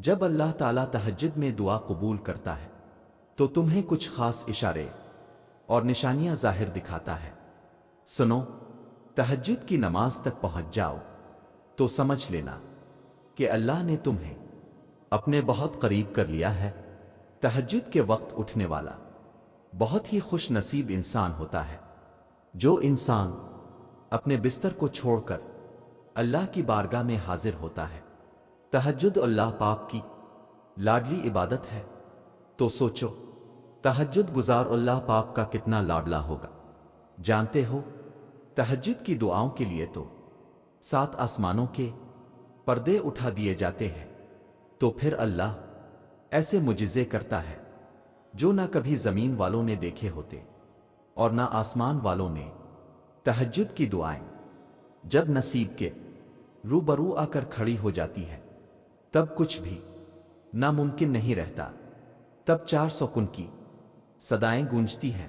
جب اللہ تعالیٰ تہجد میں دعا قبول کرتا ہے تو تمہیں کچھ خاص اشارے اور نشانیاں ظاہر دکھاتا ہے۔ سنو، تہجد کی نماز تک پہنچ جاؤ تو سمجھ لینا کہ اللہ نے تمہیں اپنے بہت قریب کر لیا ہے۔ تہجد کے وقت اٹھنے والا بہت ہی خوش نصیب انسان ہوتا ہے۔ جو انسان اپنے بستر کو چھوڑ کر اللہ کی بارگاہ میں حاضر ہوتا ہے۔ تہجد اللہ پاک کی لاڈلی عبادت ہے، تو سوچو تہجد گزار اللہ پاک کا کتنا لاڈلا ہوگا۔ جانتے ہو، تہجد کی دعاؤں کے لیے تو 7 آسمانوں کے پردے اٹھا دیے جاتے ہیں، تو پھر اللہ ایسے معجزے کرتا ہے جو نہ کبھی زمین والوں نے دیکھے ہوتے اور نہ آسمان والوں نے۔ تہجد کی دعائیں جب نصیب کے روبرو آ کر کھڑی ہو جاتی ہے تب کچھ بھی ناممکن نہیں رہتا۔ تب 4 سکون کی صدائیں گونجتی ہیں،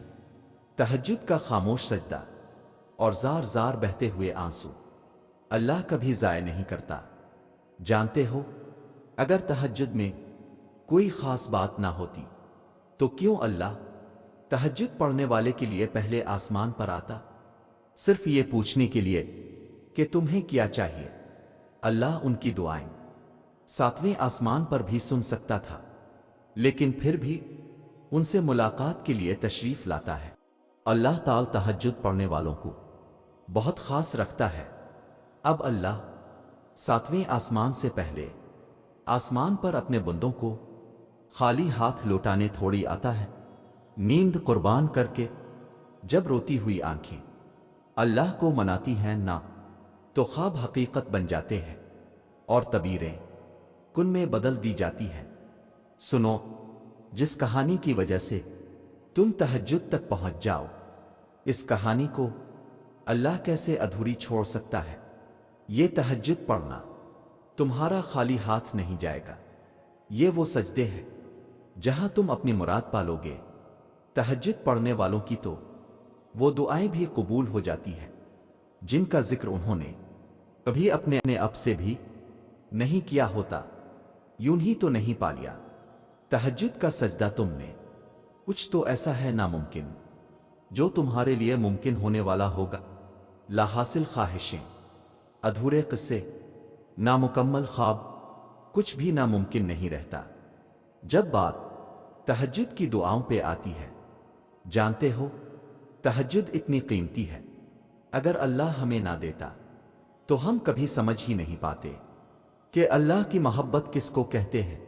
تہجد کا خاموش سجدہ اور زار زار بہتے ہوئے آنسو اللہ کبھی ضائع نہیں کرتا۔ جانتے ہو، اگر تہجد میں کوئی خاص بات نہ ہوتی تو کیوں اللہ تہجد پڑھنے والے کے لیے پہلے آسمان پر آتا، صرف یہ پوچھنے کے لیے کہ تمہیں کیا چاہیے؟ اللہ ان کی دعائیں 7ویں آسمان پر بھی سن سکتا تھا، لیکن پھر بھی ان سے ملاقات کے لیے تشریف لاتا ہے۔ اللہ تعالی تہجد پڑھنے والوں کو بہت خاص رکھتا ہے۔ اب اللہ 7ویں آسمان سے پہلے آسمان پر اپنے بندوں کو خالی ہاتھ لوٹانے تھوڑی آتا ہے۔ نیند قربان کر کے جب روتی ہوئی آنکھیں اللہ کو مناتی ہیں نہ تو خواب حقیقت بن جاتے ہیں اور تعبیریں کن میں بدل دی جاتی ہیں۔ سنو، جس کہانی کی وجہ سے تم تہجد تک پہنچ جاؤ، اس کہانی کو اللہ کیسے ادھوری چھوڑ سکتا ہے؟ یہ تہجد پڑھنا تمہارا خالی ہاتھ نہیں جائے گا، یہ وہ سجدے ہیں جہاں تم اپنی مراد پالو گے۔ تہجد پڑھنے والوں کی تو وہ دعائیں بھی قبول ہو جاتی ہیں جن کا ذکر انہوں نے کبھی اپنے اب سے بھی نہیں کیا ہوتا، یوں ہی تو نہیں پا لیا۔ تہجد کا سجدہ تم نے کچھ تو ایسا ہے ناممکن جو تمہارے لیے ممکن ہونے والا ہوگا۔ لا حاصل خواہشیں، ادھورے قصے، نامکمل خواب، کچھ بھی ناممکن نہیں رہتا جب بات تہجد کی دعاؤں پہ آتی ہے۔ جانتے ہو، تہجد اتنی قیمتی ہے، اگر اللہ ہمیں نہ دیتا تو ہم کبھی سمجھ ہی نہیں پاتے کہ اللہ کی محبت کس کو کہتے ہیں۔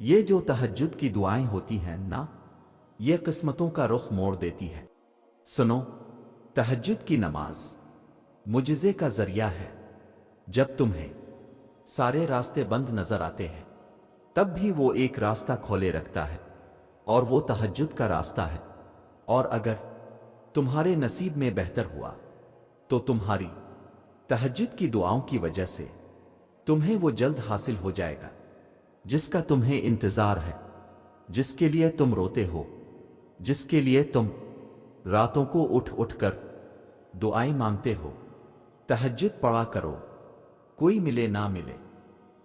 یہ جو تہجد کی دعائیں ہوتی ہیں نا، یہ قسمتوں کا رخ موڑ دیتی ہے۔ سنو، تہجد کی نماز معجزے کا ذریعہ ہے۔ جب تمہیں سارے راستے بند نظر آتے ہیں تب بھی وہ ایک راستہ کھولے رکھتا ہے، اور وہ تہجد کا راستہ ہے۔ اور اگر تمہارے نصیب میں بہتر ہوا تو تمہاری تہجد کی دعاؤں کی وجہ سے تمہیں وہ جلد حاصل ہو جائے گا جس کا تمہیں انتظار ہے، جس کے لیے تم روتے ہو، جس کے لیے تم راتوں کو اٹھ اٹھ کر دعائیں مانگتے ہو۔ تہجد پڑھا کرو، کوئی ملے نہ ملے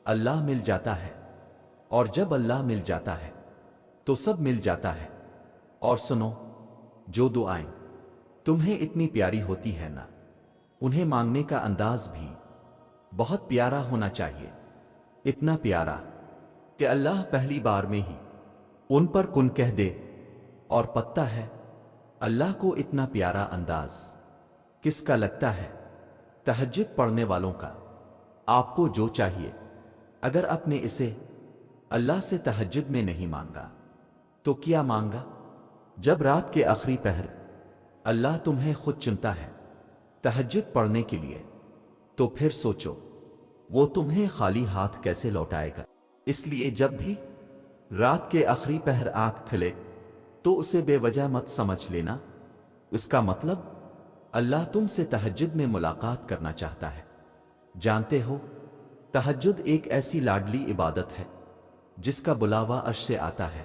اللہ مل جاتا ہے، اور جب اللہ مل جاتا ہے تو سب مل جاتا ہے۔ اور سنو، جو دعائیں تمہیں اتنی پیاری ہوتی ہے نا، انہیں مانگنے کا انداز بھی بہت پیارا ہونا چاہیے، اتنا پیارا کہ اللہ پہلی بار میں ہی ان پر کن کہہ دے۔ اور پتہ ہے اللہ کو اتنا پیارا انداز کس کا لگتا ہے؟ تہجد پڑھنے والوں کا۔ آپ کو جو چاہیے، اگر آپ نے اسے اللہ سے تہجد میں نہیں مانگا تو کیا مانگا؟ جب رات کے آخری پہر اللہ تمہیں خود چنتا ہے تہجد پڑھنے کے لیے، تو پھر سوچو وہ تمہیں خالی ہاتھ کیسے لوٹائے گا۔ اس لیے جب بھی رات کے آخری پہر آنکھ کھلے تو اسے بے وجہ مت سمجھ لینا، اس کا مطلب اللہ تم سے تہجد میں ملاقات کرنا چاہتا ہے۔ جانتے ہو، تہجد ایک ایسی لاڈلی عبادت ہے جس کا بلاوا عرش سے آتا ہے،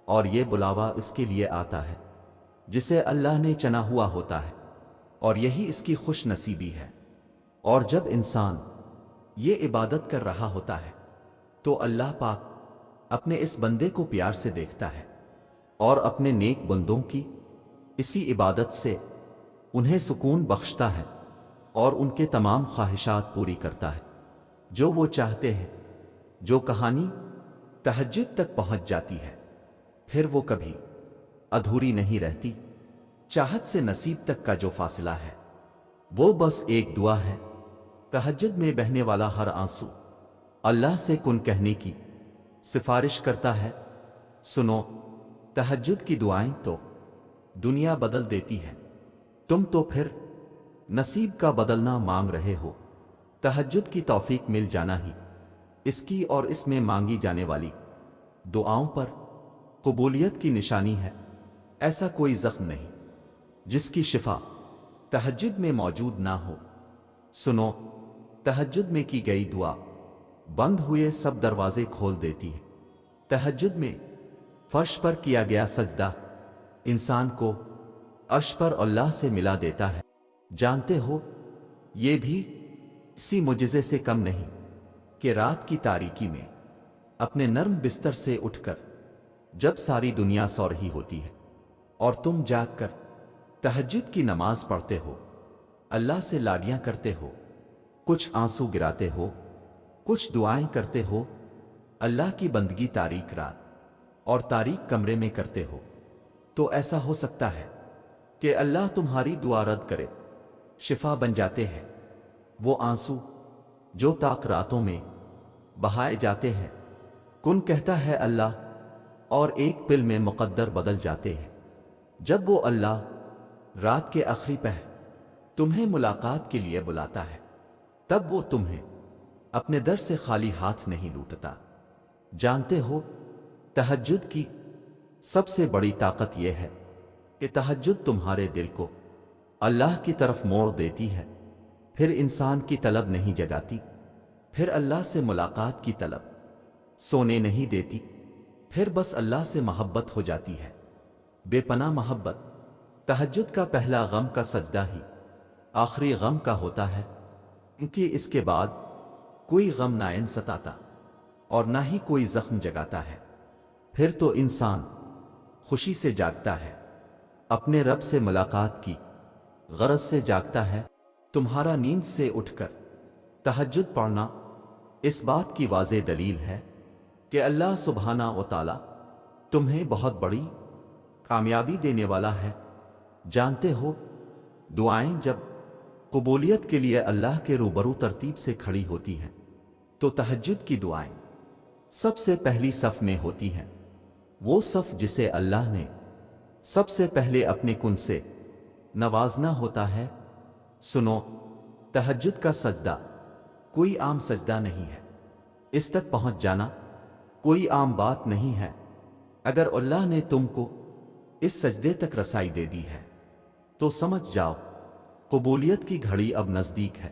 اور یہ بلاوا اس کے لیے آتا ہے جسے اللہ نے چنا ہوا ہوتا ہے، اور یہی اس کی خوش نصیبی ہے۔ اور جب انسان یہ عبادت کر رہا ہوتا ہے تو اللہ پاک اپنے اس بندے کو پیار سے دیکھتا ہے اور اپنے نیک بندوں کی اسی عبادت سے انہیں سکون بخشتا ہے اور ان کے تمام خواہشات پوری کرتا ہے جو وہ چاہتے ہیں۔ جو کہانی تہجد تک پہنچ جاتی ہے پھر وہ کبھی ادھوری نہیں رہتی۔ چاہت سے نصیب تک کا جو فاصلہ ہے وہ بس ایک دعا ہے۔ تہجد میں بہنے والا ہر آنسو اللہ سے کن کہنے کی سفارش کرتا ہے۔ سنو، تہجد کی دعائیں تو دنیا بدل دیتی ہے، تم تو پھر نصیب کا بدلنا مانگ رہے ہو۔ تہجد کی توفیق مل جانا ہی اس کی اور اس میں مانگی جانے والی دعاؤں پر قبولیت کی نشانی ہے۔ ایسا کوئی زخم نہیں جس کی شفا تہجد میں موجود نہ ہو۔ سنو، تہجد میں کی گئی دعا بند ہوئے سب دروازے کھول دیتی ہے۔ تہجد میں فرش پر کیا گیا سجدہ انسان کو عرش پر اللہ سے ملا دیتا ہے۔ جانتے ہو، یہ بھی اسی معجزے سے کم نہیں کہ رات کی تاریکی میں اپنے نرم بستر سے اٹھ کر جب ساری دنیا سو رہی ہوتی ہے اور تم جاگ کر تہجد کی نماز پڑھتے ہو، اللہ سے لاڈیاں کرتے ہو، کچھ آنسو گراتے ہو، کچھ دعائیں کرتے ہو، اللہ کی بندگی تاریک رات اور تاریک کمرے میں کرتے ہو، تو ایسا ہو سکتا ہے کہ اللہ تمہاری دعا رد کرے۔ شفا بن جاتے ہیں وہ آنسو جو تاک راتوں میں بہائے جاتے ہیں۔ کن کہتا ہے اللہ اور ایک پل میں مقدر بدل جاتے ہیں۔ جب وہ اللہ رات کے آخری پہر تمہیں ملاقات کے لیے بلاتا ہے تب وہ تمہیں اپنے در سے خالی ہاتھ نہیں لوٹتا۔ جانتے ہو، تہجد کی سب سے بڑی طاقت یہ ہے کہ تہجد تمہارے دل کو اللہ کی طرف موڑ دیتی ہے، پھر انسان کی طلب نہیں جگاتی، پھر اللہ سے ملاقات کی طلب سونے نہیں دیتی، پھر بس اللہ سے محبت ہو جاتی ہے، بے پناہ محبت۔ تہجد کا پہلا غم کا سجدہ ہی آخری غم کا ہوتا ہے، کیونکہ اس کے بعد کوئی غم نہ ستاتا اور نہ ہی کوئی زخم جگاتا ہے۔ پھر تو انسان خوشی سے جاگتا ہے، اپنے رب سے ملاقات کی غرض سے جاگتا ہے۔ تمہارا نیند سے اٹھ کر تہجد پڑھنا اس بات کی واضح دلیل ہے کہ اللہ سبحانہ و تعالی تمہیں بہت بڑی کامیابی دینے والا ہے۔ جانتے ہو، دعائیں جب قبولیت کے لیے اللہ کے روبرو ترتیب سے کھڑی ہوتی ہیں تو تہجد کی دعائیں سب سے پہلی صف میں ہوتی ہیں، وہ صف جسے اللہ نے سب سے پہلے اپنے کن سے نوازنا ہوتا ہے۔ سنو، تہجد کا سجدہ کوئی عام سجدہ نہیں ہے، اس تک پہنچ جانا کوئی عام بات نہیں ہے۔ اگر اللہ نے تم کو اس سجدے تک رسائی دے دی ہے تو سمجھ جاؤ قبولیت کی گھڑی اب نزدیک ہے۔